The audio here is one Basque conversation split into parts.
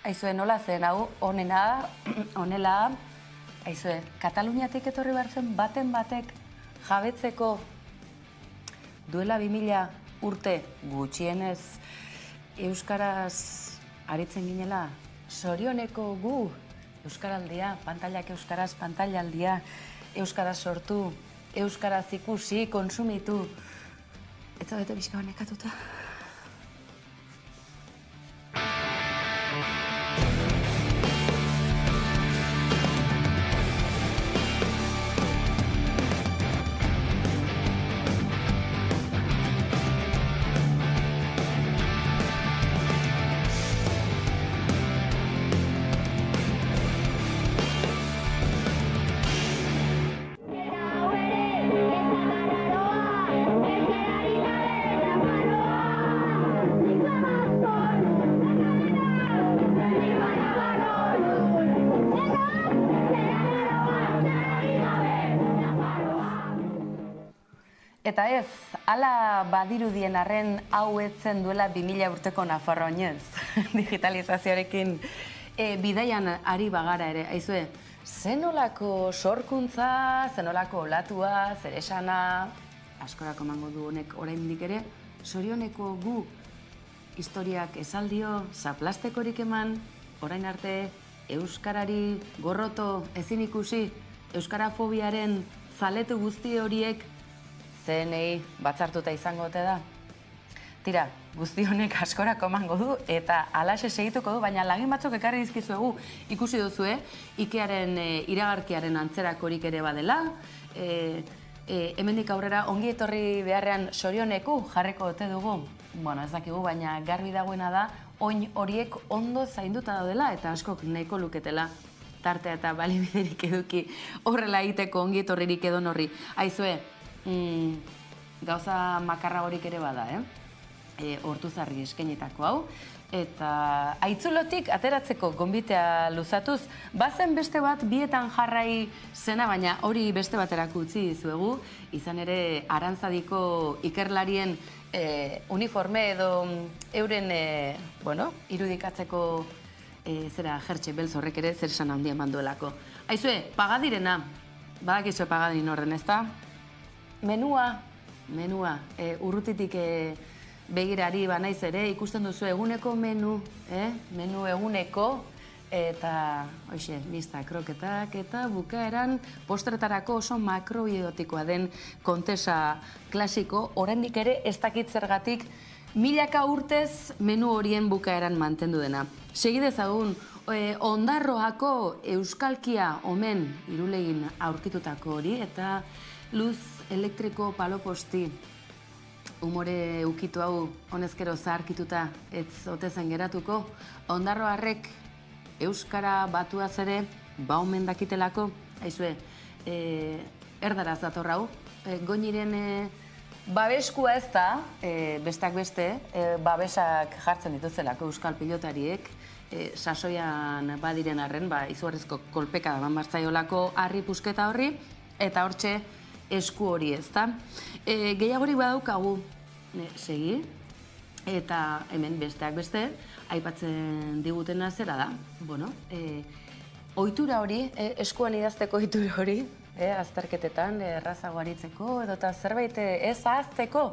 Aizue, nola zen, hau, honela, aizue, Kataluniatik etorri behar zen baten batek jabetzeko duela 2000 urte gutxienez euskaraz aritzen ginela, sorioneko gu euskaraldia, pantailak euskaraz pantailaldia, euskaraz sortu, euskaraz ikusi, konsumitu, eta bete bizka honekatuta. Eta ez, ala badirudien arren hau etzen duela 2000 urteko Nafarroa oinez, digitalizazioarekin bidaian ari bagara ere. Aizue, zenolako sorkuntza, zenolako olatua, zeresana, askorako emango du honek oraindik ere, sorioneko gu historiak esaldio, zaplastekorik eman, orain arte euskarari gorroto ezin ikusi, euskarafobiaren zaletu guzti horiek zenei batzartuta izango ote da. Tira, guzti honek askorako emango du eta alaxe segituko du, baina lagin batzuk ekarri dizkizuegu ikusi duzue, Ikearen iragarkiaren antzerakorik ere badela, hemendik aurrera ongi etorri beharrean sorioneku jarriko ote dugu. Bueno, ez dakigu, baina garbi dagoena da, oin horiek ondo zainduta daudela eta askok nahiko luketela tartea eta balibiderik eduki horrela egiteko ongi etorririk edo horri. Aizue, gauza makarra horik ere bada, Hortuzarri eskainitako hau, eta aitzulotik ateratzeko gonbitea luzatuz, bazen beste bat bietan jarrai zena, baina hori beste baterako utzi dizuegu, izan ere Arantzadiko ikerlarien uniforme edo euren, irudikatzeko zera jertxe beltz horrek ere zer esan handia manduelako. Aizue, Pagadirena, badakizue Pagadin horren, ezta? Menua, urrutitik begirari banaiz ere, ikusten duzu eguneko menu eguneko, eta, hoxe, lista kroketak eta bukaeran postretarako oso makrobiotikoa den kontesa klasiko, oraindik ere ez dakit zergatik milaka urtez menu horien bukaeran mantendu dena. Segi dezagun, Ondarroako euskalkia omen Irulegin aurkitutako hori, eta luz elektriko paloposti umore ukitu hau honezkero zaharkituta ez otezen geratuko, Ondarroarrek euskara batuaz ere omen dakitelako, aizue, erdaraz dator hau, goiniren babeskua ez da, besteak beste, babesak jartzen dituzelako euskal pilotariek, sasoian badiren arren, izugarrizko kolpeka da martzaiolako harri pusketa horri, eta hortxe esku hori ez da. Gehiagorik badaukagu segi, eta hemen besteak beste, aipatzen digutena zera da. Bueno, ohitura hori, eskuan idazteko ohitura hori, azterketetan, errazago aritzeko, edota zerbait ez ahazteko,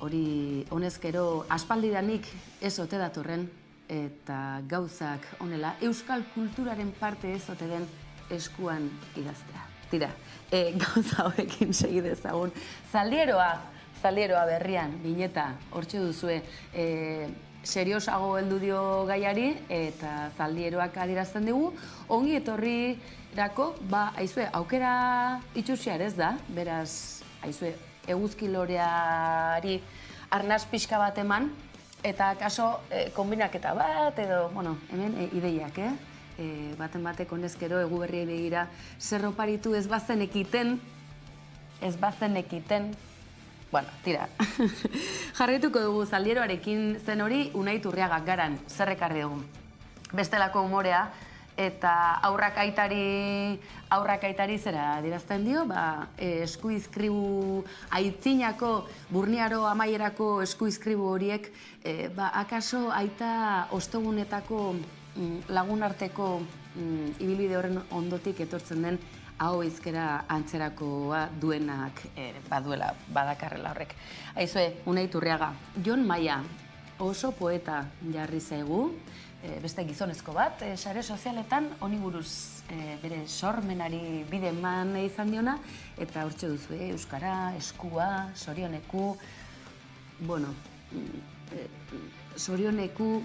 hori honezkero aspaldidanik ez ote datorren, eta gauzak honela, euskal kulturaren parte ez ote den eskuan idaztea. Tira, gauza hauekin segi dezagun. Zaldieroa berrian, bineta, hortxe duzue, seriosago heldu dio gaiari, eta zaldieroak adierazten dugu, ongi etorrirako, aizue, aukera itxusiar ez da, beraz, aizue, eguzkiloreari arnaz pixka bat eman, eta kaso kombinaketa bat, edo, hemen ideiak, baten batek honezkero egu berriei begira zer oparitu ez bazen ekiten, bueno, tira, jarrituko dugu zaldieroarekin zen hori Unai Turriagak garan, zer ekarri dugu. Bestelako umorea, eta aurrak aitari zera adierazten dio, eskuizkribu aitzinako, Burniaro amaierako eskuizkribu horiek, akaso aita ostogunetako lagun arteko ibilbide horren ondotik etortzen den hau hizkera antzerakoa duenak baduela, badakarrela horrek. Aizue, Unai Turriaga, Jon Maia oso poeta jarri zaigu, beste gizonezko bat, sare sozialetan honi buruz bere sormenari bide eman izan diona, eta hortxe duzu, euskara, eskua, sorioneku, bueno, sorioneku,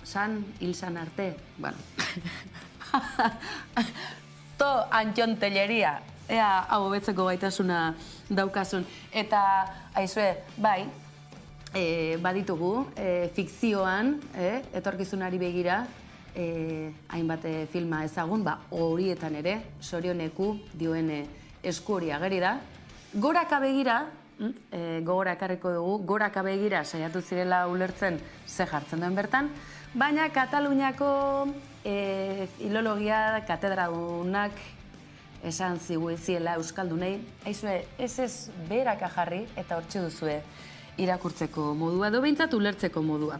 san, hil san arte, bueno. To Antxon Telleria, ea hau betzeko gaitasuna daukasun. Eta, aizue, bai, baditugu, fikzioan, etorkizunari begira, hainbat filma ezagun, horietan ere, sorioneku dioen esku hori ageri da. Goraka begira, gogora ekarriko dugu, goraka begira saiatu zirela ulertzen ze jartzen duen bertan, baina Kataluniako filologia katedradunak esan ziela euskaldunei, aizue, ez beheraka jarri eta hortxe duzue irakurtzeko modua, edo behintzat ulertzeko modua.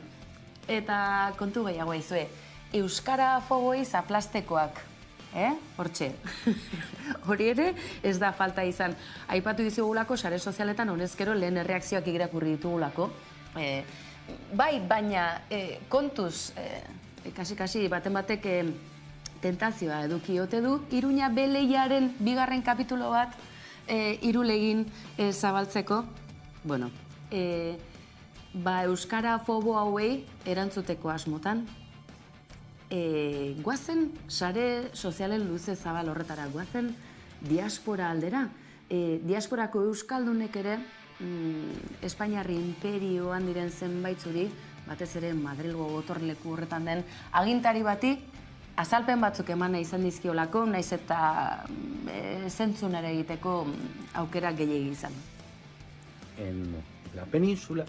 Eta kontu gehiago aizue, euskara fogoiz aplastekoak, hortxe. Hori ere ez da falta izan. Aipatu dizugulako sare sozialetan honezkero lehen erreakzioak irakurri ditugulako. Bai, baina kontuz, kasi baten batek tentazioa eduki ote du, Iruña Beleiaren bigarren kapitulo bat Irulegin zabaltzeko. Bueno, euskara fobo hauei erantzuteko asmotan, guazen sare sozialen luze zabal horretara, guazen diaspora aldera. Diasporako euskaldunek ere Espainiarri imperioan diren zenbait zuri, batez ere Madrilgo gotorleku horretan den agintari bati, azalpen batzuk emana izan dizkiolako, naiz eta zentzunera egiteko aukera gehiegi izan. En la península,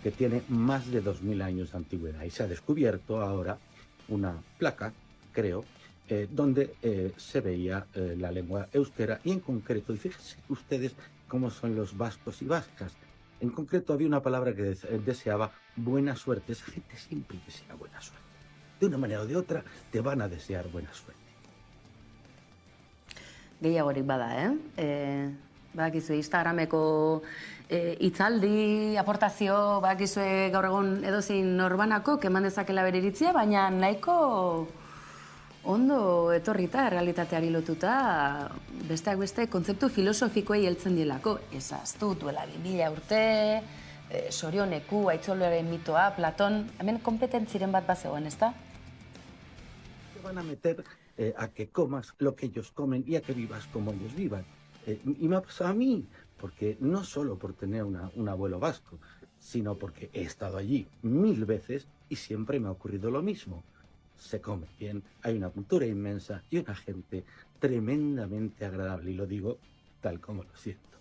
que tiene más de 2000 años de antigüedad, y se ha descubierto ahora una placa, creo, donde se veía la lengua euskera, y en concreto, y fíjense ustedes cómo son los vascos y vascas. En concreto había una palabra que deseaba buena suerte. Esa gente siempre desea buena suerte. De una manera o de otra te van a desear buena suerte. Gehiagorik bada, Badakizue Instagrameko hitzaldi, aportazio, badakizue gaur egun edozein norbanako, eman dezakela bere iritzia, baina nahiko ondo etorrita, realitateari lotuta, besteak beste, kontzeptu filosofikoei heltzen dielako. Ezaztu, duela 2000 urte, sorioneku, aitzolaren mitoa, Platon, hemen kompetentziren bat bazegoen, ezta? Te van a meter a que comas lo que ellos comen y a que vivas como ellos vivan. Y me ha pasado a mí, porque no solo por tener un abuelo vasco, sino porque he estado allí 1000 veces y siempre me ha ocurrido lo mismo. Se come bien, hay una cultura inmensa y una gente tremendamente agradable, y lo digo tal como lo siento.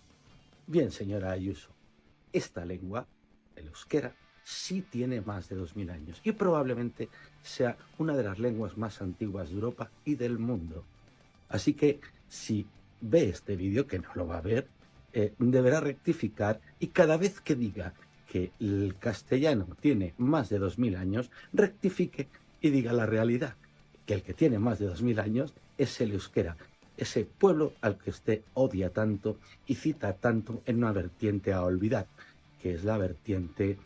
Bien, señora Ayuso, esta lengua, el euskera, sí tiene más de 2000 años y probablemente sea una de las lenguas más antiguas de Europa y del mundo. Así que si ve este vídeo, que no lo va a ver, deberá rectificar, y cada vez que diga que el castellano tiene más de 2000 años, rectifique y diga la realidad, que el que tiene más de 2000 años es el euskera, ese pueblo al que usted odia tanto y cita tanto en una vertiente a olvidar, que es la vertiente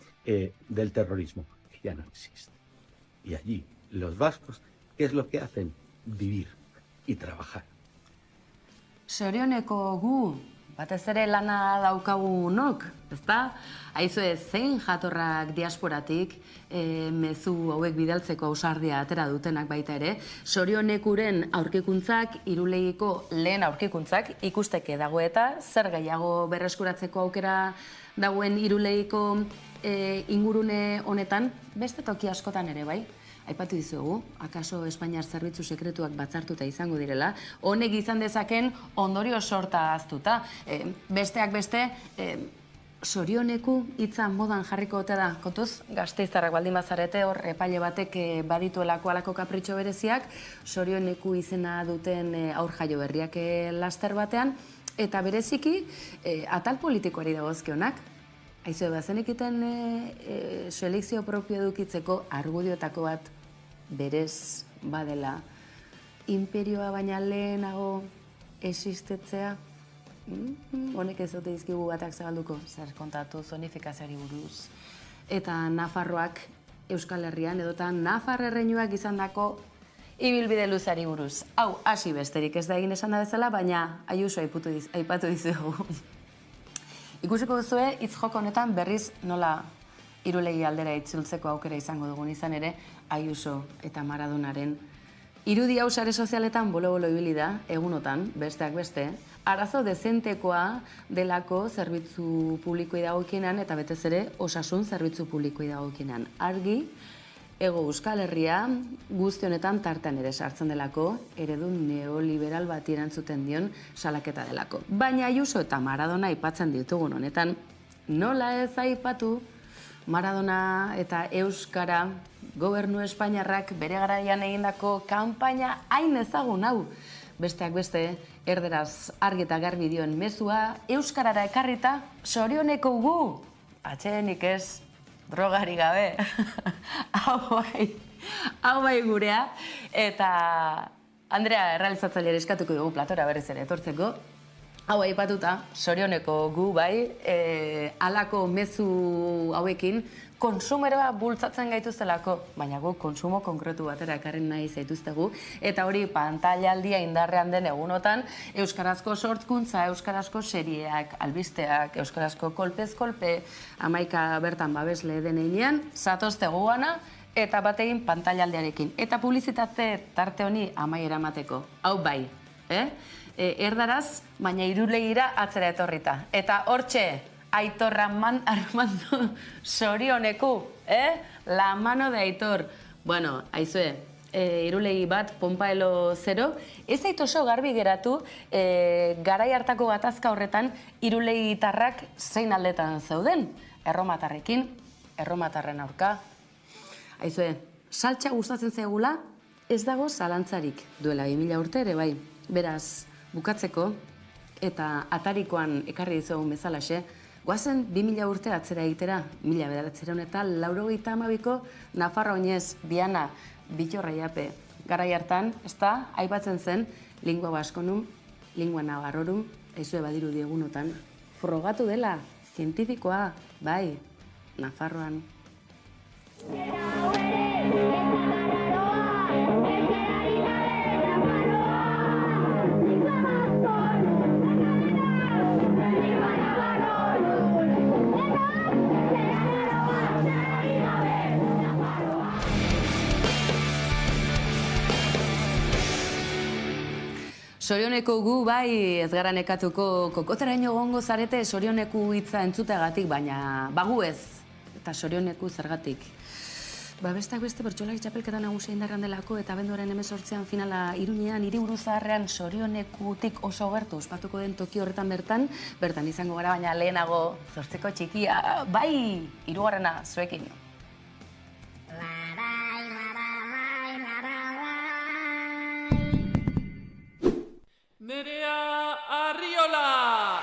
del terrorismo, que ya no existe. Y allí los vascos, ¿qué es lo que hacen? Vivir y trabajar. Sorioneko gu, batez ere lana daukagunok, ezta? Aizue, zein jatorrak diasporatik, mezu hauek bidaltzeko ausardia atera dutenak baita ere, sorionekuren aurkikuntzak, Irulegiko lehen aurkikuntzak, ikusteke dago eta zer gehiago berreskuratzeko aukera dagoen Irulegiko ingurune honetan, beste toki askotan ere bai. Aipatu dizugu, akaso Espainiar zerbitzu sekretuak batzartuta izango direla, honek izan dezaken ondorio sorta aztuta. Besteak beste, sorioneku hitza modan jarriko ote da, kontuz, Gasteiztarrak baldin bazarete, hor epaile batek badituelako alako kapritxo bereziak, sorioneku izena duten aur jaio berriak laster batean, eta bereziki atal politikoari dagozkionak. Aizue, bazen ekiten selekzio propio edukitzeko argudiotako bat berez badela imperioa baina lehenago existetzea? Honek ez dute izkigu batak zabalduko, zer kontatu zonifikazioari buruz. Eta Nafarroak Euskal Herrian, edota Nafar erreinuak izandako ibilbide luzari buruz. Hau, hasi besterik ez da egin esan da bezala, baina Ayuso aipatu dizugu. Ikusiko duzue, hitz joko honetan berriz nola Irulegi aldera itzultzeko aukera izango dugun izan ere, Ayuso eta Maradonaren irudi hau sare sozialetan bolo-bolo ibili da, egunotan, besteak beste, arazo dezentekoa delako zerbitzu publikoi dagokienan eta betez ere osasun zerbitzu publikoi dagokienan. Argi, Ego Euskal Herria guzti honetan tartean ere sartzen delako, eredu neoliberal bati erantzuten dion salaketa delako. Baina Ayuso eta Maradona aipatzen ditugun honetan, nola ez aipatu Maradona eta Euskara gobernu Espainiarrak bere garaian egindako kanpaina hain ezagun hau. Besteak beste, erderaz argi eta garbi dioen mezua, Euskarara ekarrita sorioneko gu. Atxedenik ez, drogari gabe. Hau bai gurea. Eta Andrea errealizatzaileari eskatuko dugu platora berriz ere etortzeko. Hau aipatuta, sorioneko gu bai, halako mezu hauekin konsumeroa bultzatzen gaituztelako, baina gu konsumo konkretu batera ekarri nahi zaituztegu, eta hori pantailaldia indarrean den egunotan, euskarazko sortzkuntza, euskarazko serieak, albisteak, euskarazko kolpez kolpe, 11 bertan babesle den heinean, zatoztegu gana, eta bategin pantailaldiarekin. Eta publizitate tarte honi amaiera emateko. Hau bai, erdaraz, baina Irulegira atzera etorrita. Eta hortxe, Aitor Armando sorioneku, La mano de Aitor. Bueno, aizue, Irulegi bat, Pompaelo 0. Ez zait oso garbi geratu, garai hartako gatazka horretan, Irulegitarrak zein aldetan zeuden. Erromatarrekin, erromatarren aurka. Aizue, saltxa gustatzen zaigula, ez dago zalantzarik duela 2000 urte ere bai. Beraz, bukatzeko, eta atarikoan ekarri dizugun bezalaxe, goazen 2000 urte atzera egitera, 1982ko Nafarra oinez, Biana, Bitorra jape. Garai hartan, ez da, aipatzen zen, lingua baskonum, lingua navarrorum, aizue badiru diegunotan, frogatu dela, zientifikoa, bai, Nafarroan. Sorioneko gu bai ez gara nekatuko kokoteraino gongo zarete sorioneku hitza entzuteagatik, baina bagu ez, eta sorioneku zergatik. Besteak beste bertsolari txapelketa nagusia indarrean delako eta abenduaren 18an finala Iruñean, Hiriburu Zaharrean sorionekutik oso gertu ospatuko den toki horretan bertan izango gara, baina lehenago 8ko txikia, bai, 3. zuekin. Nerea Arriola!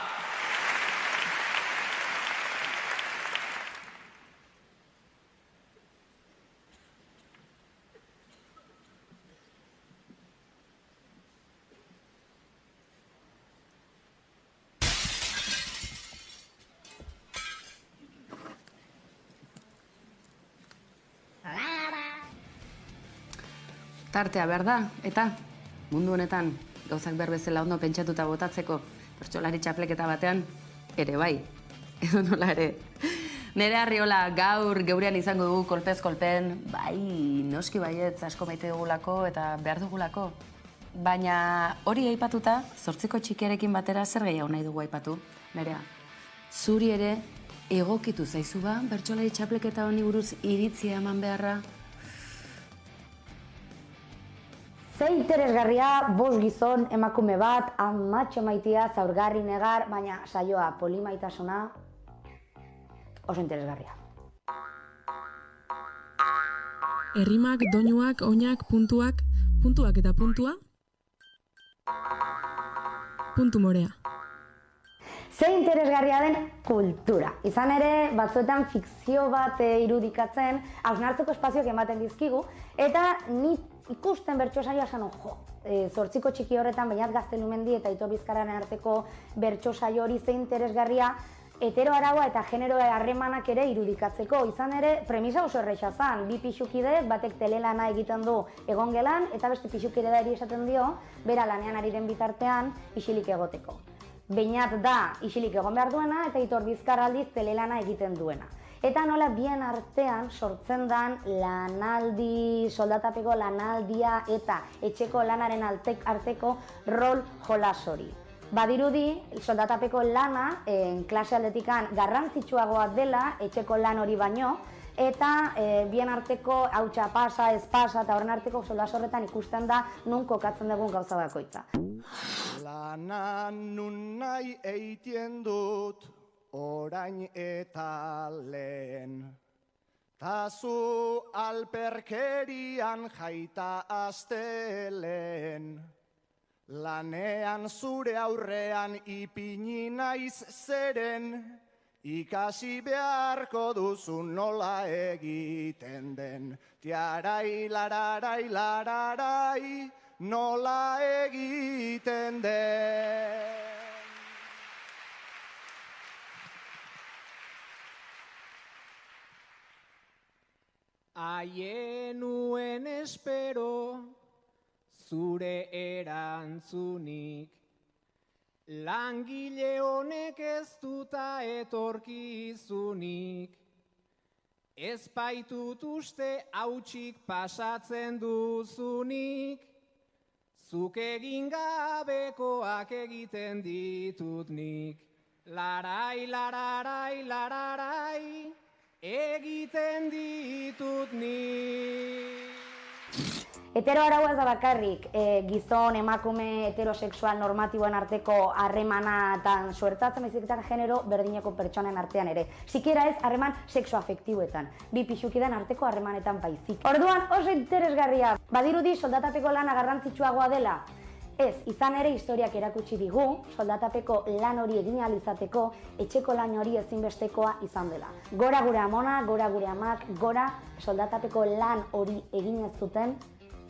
Tartea behar da, eta mundu honetan gauzak berbezela ondo pentsatuta botatzeko bertsolari txapleketa batean, ere bai, edo nola ere. Nerea Arriola gaur geurean izango dugu kolpez kolpen, bai, noski baietz asko maite dugulako eta behar dugulako. Baina hori aipatuta, 8ko txikiarekin batera zer gehiago nahi dugu aipatu, Nerea. Zuri ere egokitu zaizu ba, bertsolari txapleketa honi buruz iritzia eman beharra? Ze interesgarria, 5 gizon, emakume bat, amatxo maitia, zaurgarri negar, baina saioa polimaitasuna oso interesgarria. Errimak, doinuak, oinak, puntuak eta puntua, puntu morea. Ze interesgarria den kultura. Izan ere, batzuetan fikzio bat irudikatzen, hausnartzeko espazioak ematen dizkigu, eta ni ikusten bertsosaioa esan jo, zortziko txiki horretan, Beñat Gaztelumendi eta Aitor Bizkarraren arteko bertsosaio hori ze interesgarria, heteroaraua eta genero harremanak ere irudikatzeko. Izan ere, premisa oso erresa zen, bi pixukide, batek telelana egiten du egongelan, eta beste pixukideri esaten dio, bera lanean ari den bitartean, isilik egoteko. Beñat da isilik egon behar duena eta Aitor Bizkar aldiz telelana egiten duena. Eta nola bien artean sortzen den lanaldi, soldatapeko lanaldia eta etxeko lanaren arteko rol jolas hori. Badirudi, soldatapeko lana klase aldetikan garrantzitsuagoa dela etxeko lan hori baino, eta bien arteko hautsa pasa, ez pasa eta horren arteko solas horretan ikusten da nun kokatzen dugun gauza bakoitza. Lana nun nahi eitien dut orain eta lehen, ta zu alperkerian jaita astelen. Lanean zure aurrean ipini naiz zeren, ikasi beharko duzu nola egiten den. Tiarai, lararai, lararai, nola egiten den. Aienuen espero zure erantzunik, langile honek ez duta etorkizunik, ez baitut uste hautsik pasatzen duzunik, zuk egin gabekoak egiten ditut nik. Larai, lararai, lararai, egiten ditut nik. Heteroaraua ez da bakarrik gizon, emakume, heterosexual normatiboen arteko harremanatan suertatzen, baizik eta genero berdineko pertsonen artean ere. Sikiera ez harreman sexoafektiboetan, bi pixukiden arteko harremanetan baizik. Orduan oso interesgarria, badirudi soldatapeko lana garrantzitsuagoa dela. Ez, izan ere historiak erakutsi digu, soldatapeko lan hori egin ahal izateko, etxeko lan hori ezinbestekoa izan dela. Gora gure amona, gora gure amak, gora soldatapeko lan hori egin ez zuten,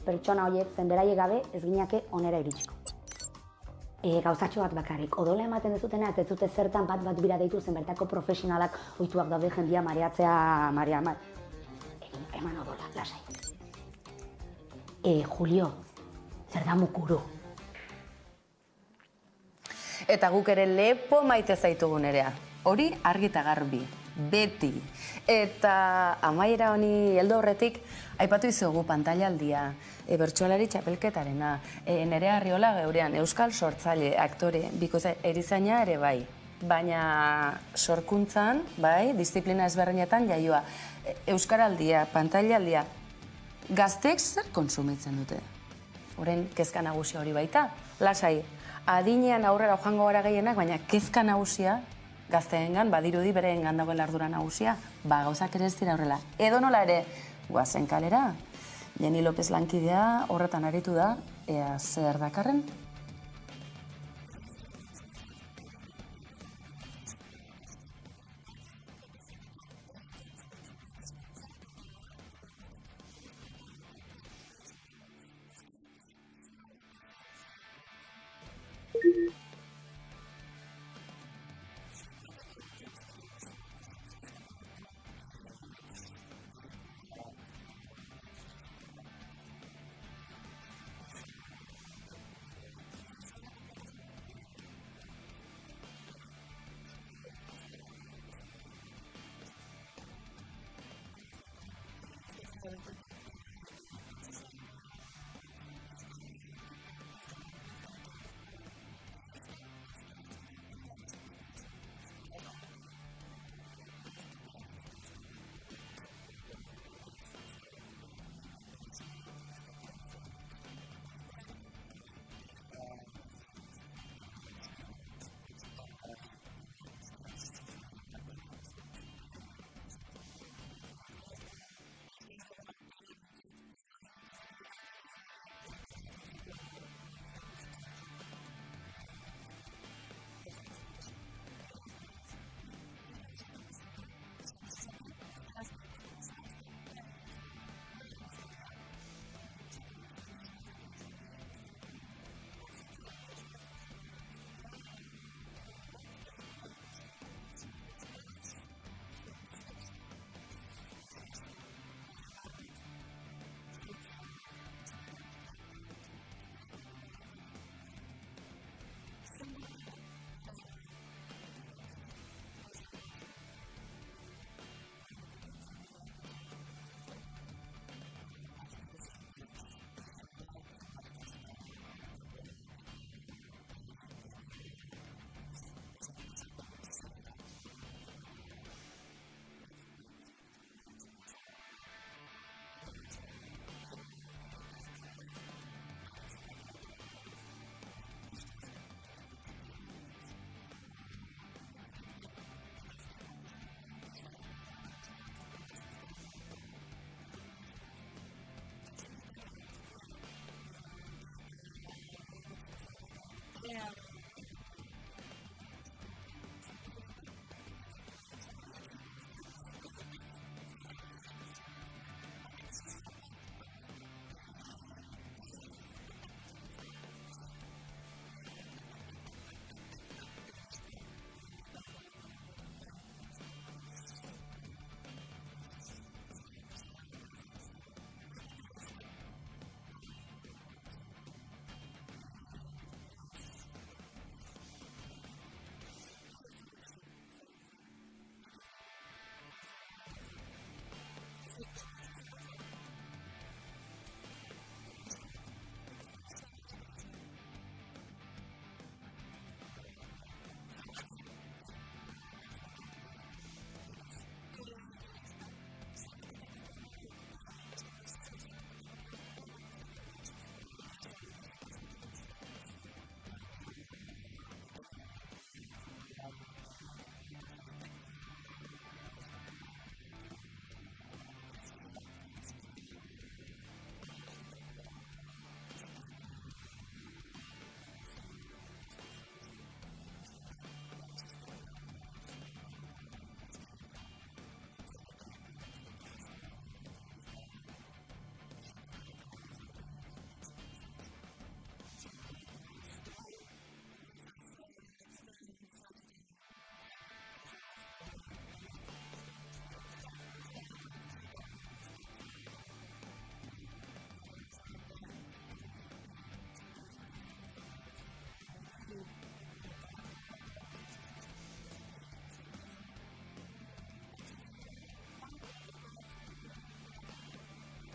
pertsona horiek zen beraiek gabe ez ginake onera iritsiko. Gauzatxo bat bakarrik, odola ematen dezutena, ez dute zertan bat bira deitu zen bertako profesionalak ohituak daude jendia mareatzea, eman odola, lasai. Julio, zer da mukuru? Eta guk ere lepo maite zaitugu nerea. Hori argi eta garbi, beti. Eta amaiera honi heldu horretik, aipatu izugu pantailaldia, bertsolari txapelketarena, Nerea Arriola geurean, euskal sortzaile, aktore, bikoitza erizaina ere bai. Baina sorkuntzan, bai, disiplina ezberdinetan jaioa. Euskaraldia, pantailaldia, gazteek zer kontsumitzen dute? Horren kezka nagusia hori baita, lasai. Adinean aurrera joango gara gehienak, baina kezka nagusia gazteengan, badirudi bereengan dagoela ardura nagusia, gauzak ere ez dira horrela. Edo nola ere, guazen kalera, Jenny López lankidea horretan aritu da, ea zer dakarren.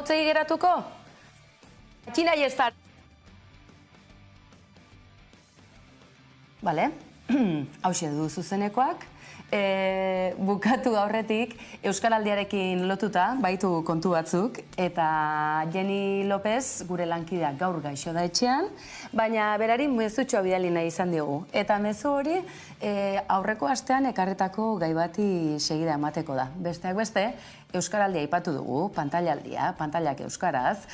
Hotzegi geratuko? Txina iestar. Bale, hauxe du zuzenekoak. Bukatu aurretik Euskaraldiarekin lotuta baitu kontu batzuk eta Jenny López gure lankideak gaur gaixo da etxean, baina berari mezutxoa bidali nahi izan diogu. Eta mezu hori aurreko astean ekarretako gai bati segida emateko da. Besteak beste, Euskaraldia aipatu dugu, pantailak euskaraz,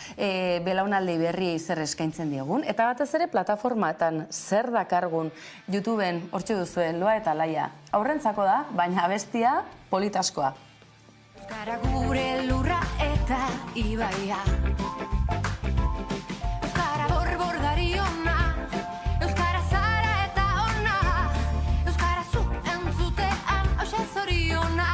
belaunaldi berri zer eskaintzen diegun, eta batez ere plataformatan zer dakargun YouTubeen hortxe duzuen Loa eta Laia. Aurrentzako da, baina abestia politaskoa. Euskara gure lurra eta ibaia. Euskara borbordari ona, Euskara zara eta ona, Euskara zu entzutean hauxe zoriona.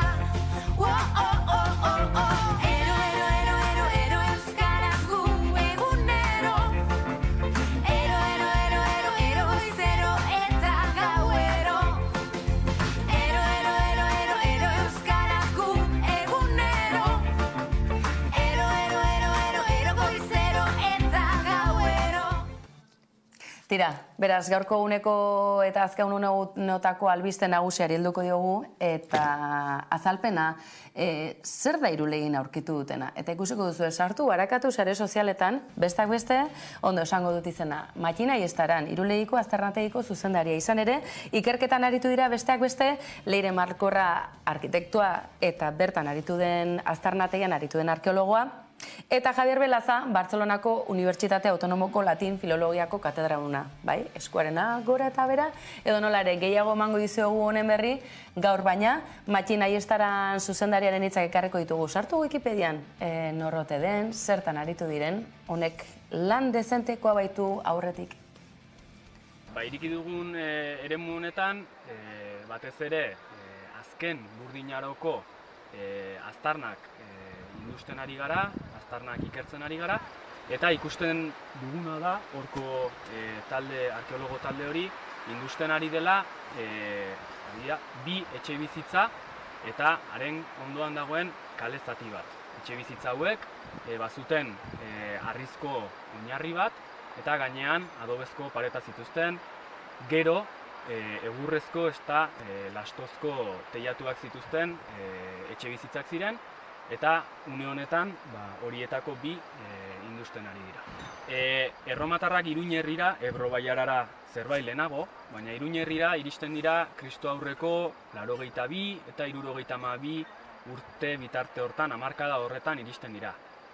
Tira, beraz, gaurko uneko eta azken unotako albiste nagusiari helduko diogu, eta azalpena zer da Irulegin aurkitu dutena. Eta ikusiko duzu sartu, barakatu sare sozialetan, bestak beste, ondo esango dut izena, Matxina Iestaran, Irulegiko aztarnategiko zuzendaria izan ere, ikerketan aritu dira besteak beste, Leire Markorra arkitektua eta bertan aritu den aztarnategian aritu den arkeologoa, eta Javier Belaza, Bartzelonako Unibertsitate Autonomoko Latin Filologiako katedrauna, bai? Eskuarena gora eta bera, edo nola ere gehiago emango dizuegu honen berri, gaur baina, Matxina Iestaran zuzendariaren hitzak ekarriko ditugu. Sartu Wikipedian norrote den, zertan aritu diren, honek lan dezentekoa baitu aurretik. Iriki dugun eremu honetan, batez ere, azken Burdinaroko aztarnak ikusten ari gara, aztarnak ikertzen ari gara, eta ikusten duguna da, horko arkeologo talde hori, industen ari dela bi etxe bizitza eta haren ondoan dagoen kale zati bat. Etxe bizitza hauek bazuten harrizko oinarri bat, eta gainean adobezko pareta zituzten, gero egurrezko eta lastozko teilatuak zituzten etxe bizitzak ziren, eta une honetan horietako bi industen ari dira. Erromatarrak Iruñerrira, Ebro bailarara zerbait lehenago, baina Iruñerrira iristen dira Kristo aurreko 82 eta 72 urte bitarte hortan, hamarkada horretan iristen dira.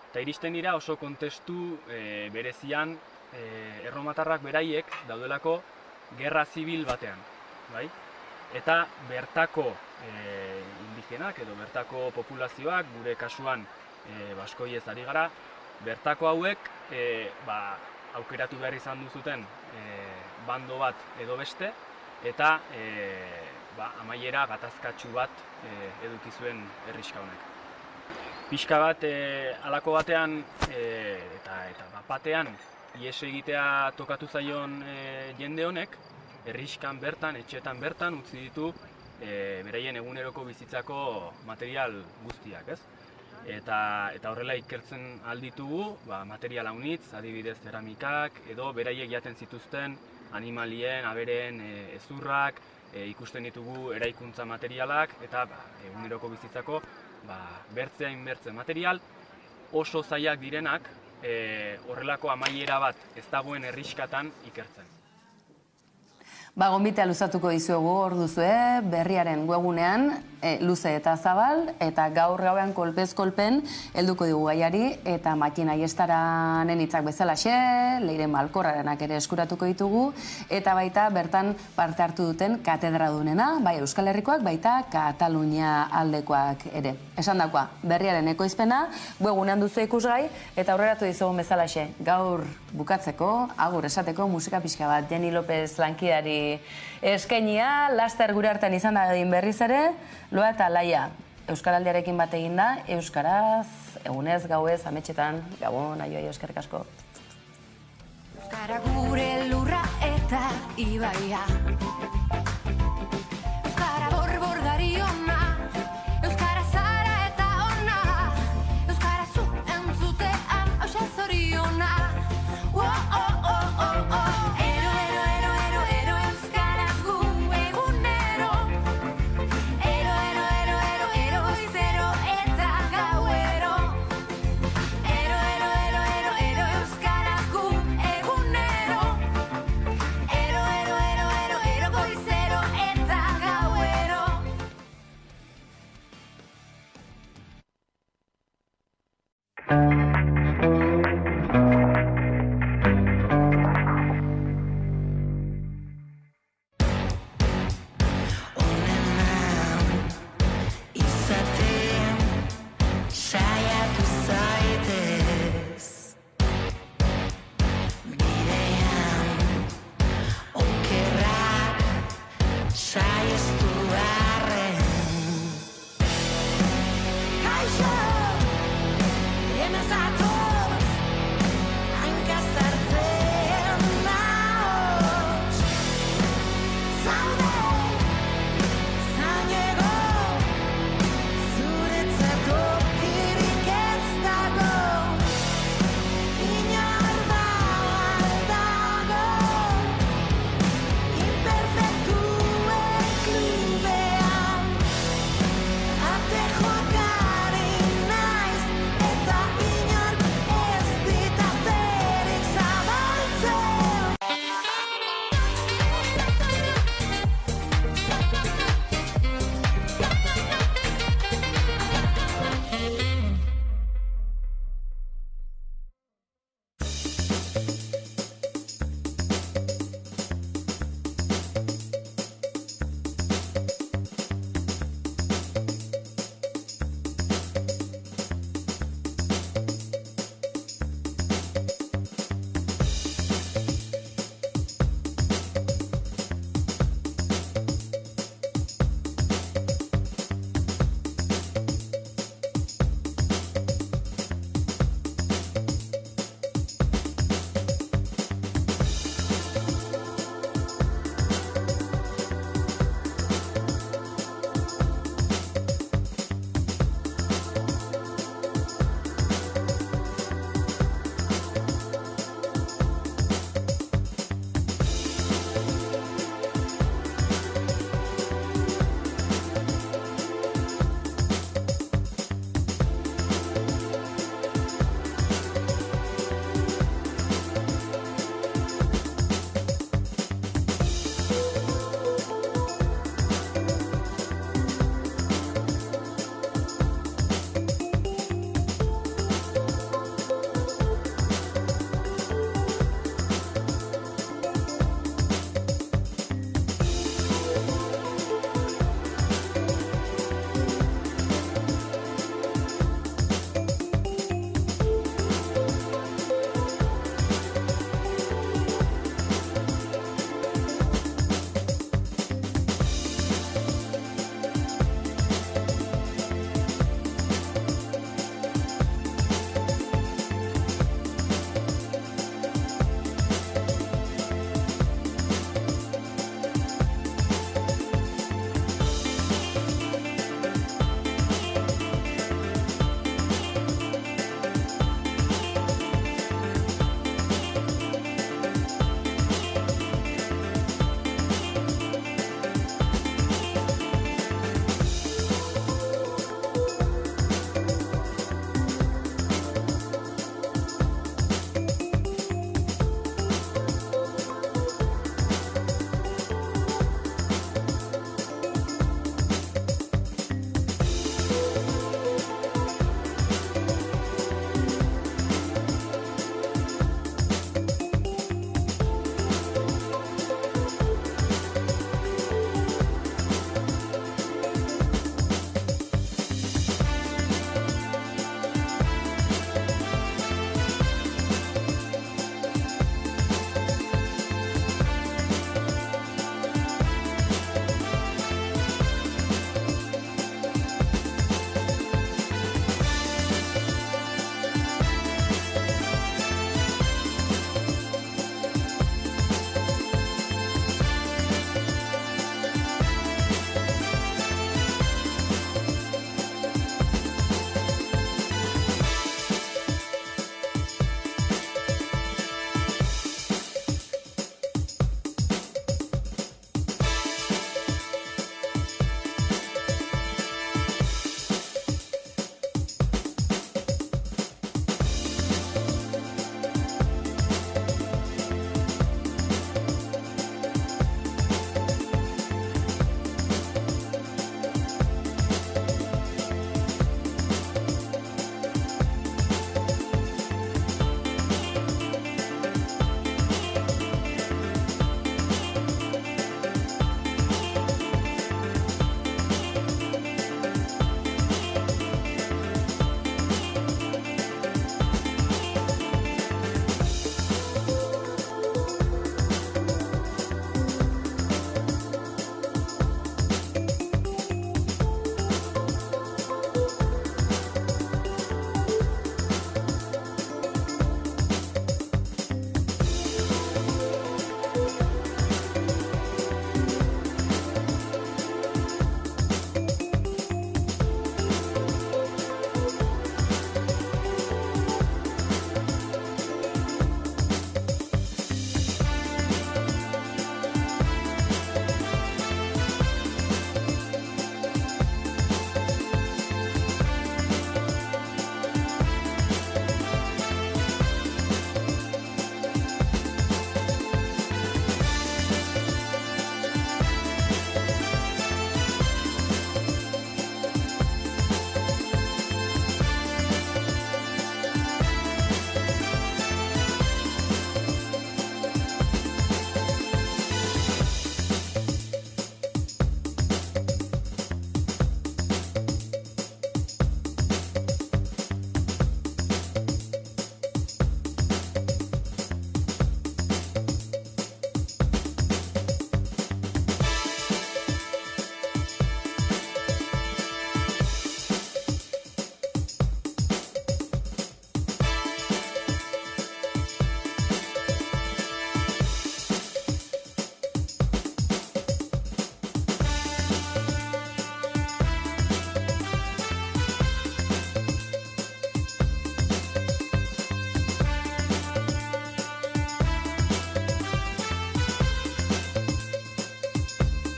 Eta iristen dira oso kontestu berezian erromatarrak beraiek daudelako gerra zibil batean, bai? Eta bertako indigenak edo bertako populazioak, gure kasuan baskoiez ari gara, bertako hauek aukeratu behar izan duzuten bando bat edo beste, eta amaiera gatazkatsu bat eduki zuen herrixka honek. Pixka bat halako batean eta batean ihes egitea tokatu zaion jende honek, herrixkan bertan, etxeetan bertan utzi ditu beraien eguneroko bizitzako material guztiak, ez? Eta horrela ikertzen alditugu, material haunitz, adibidez zeramikak, edo beraiek jaten zituzten animalien, abereen ezurrak, ikusten ditugu eraikuntza materialak, eta eguneroko bizitzako bertzeain bertze material oso zailak direnak, horrelako amaiera bat ez dagoen herrixkatan ikertzen. Gonbitea luzatuko dizuegu hor duzue, berriaren webunean, luze eta zabal, eta gaur gauean kolpez kolpen helduko digu gaiari, eta Matxina Iestaranen hitzak bezalaxe, Leire Markorrarenak ere eskuratuko ditugu, eta baita bertan parte hartu duten katedradunena, bai Euskal Herrikoak, baita Katalunia aldekoak ere. Esandakoa, berriaren ekoizpena, webunean duzu ikusgai, eta aurreratu dizugun bezalaxe, gaur bukatzeko, agur esateko musika pixka bat, Jenny López lankidari eskainia, laster gure hartan izan da egin berriz ere, Loa eta Laia, Euskaraldiarekin bat egin da, euskaraz, egunez, gauez, ametxetan, gabon, aio, eskerrik asko. Euskara gure lurra eta ibaia.